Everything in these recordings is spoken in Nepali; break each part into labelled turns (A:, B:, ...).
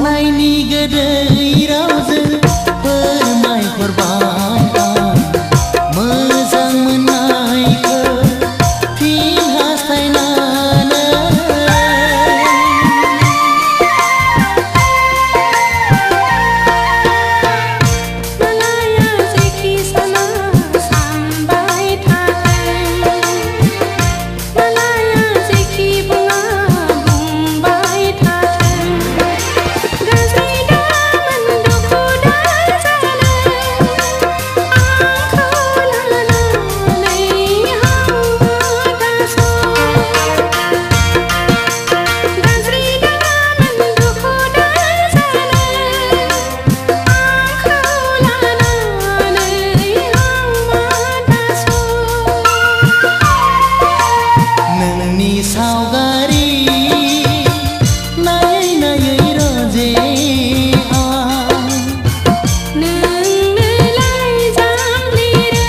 A: अन्नायनि गोदै रावजों फोरमायहरबाय आं मोजां मोननायखौ फिन हास्थायनानै
B: मालाया जेखि साना सानबाय थाथों मालाया जेखि बुङा बुंबाय थाथों गाज्रि दामोन दुखु दाजानो आंखौ लानानै हावा दास' गाज्रि दामोन दुखु दाजानो आंखौ लानानै हावा दास'
A: नोंनि सावगारि नायै नायै रोजे आं
B: नोंनो लाइजाम लिरो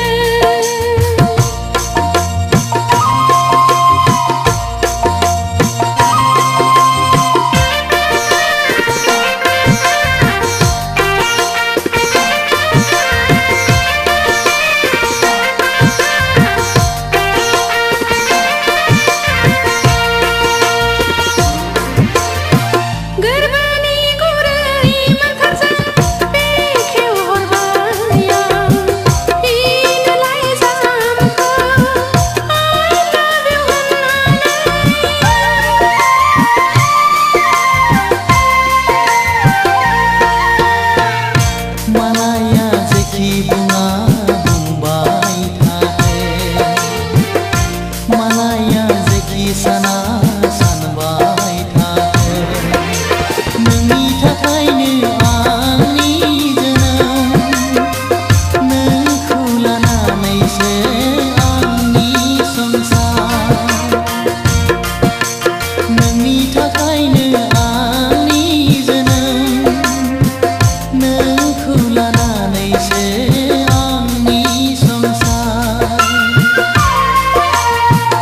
B: गोरबोनि गुरै मोखांजों बेखेवहरबाय आं फिन लाइजामखौ I love you होननानै
A: मालाया जेखि बुङा बुंबाय थाथों मालाया जेखि साना सानबाय थाथों नोंनि थाखायनो आंनि जोनोम नोंखौ लानानैसो आंनि संसार नोंनि थाखायनो आंनि जोनोम नोंखौ लानानैसो आंनि संसार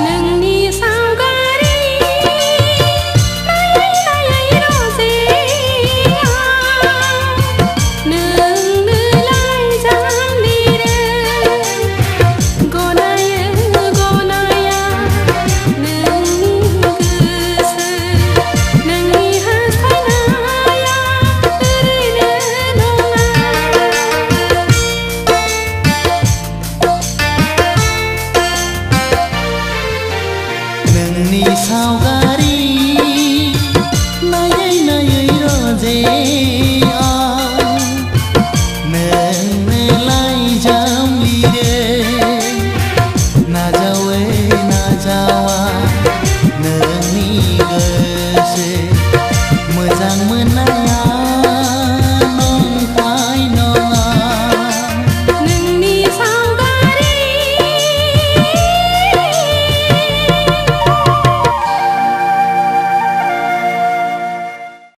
B: नोंनि सावगारि नायै नायै रोजे आं नोंनो लाइजाम लिरो गनायो गनाया नोंनि गोसो नोंनि हास्थायनाया ओरैनो नङा
A: नोंनि सावगारि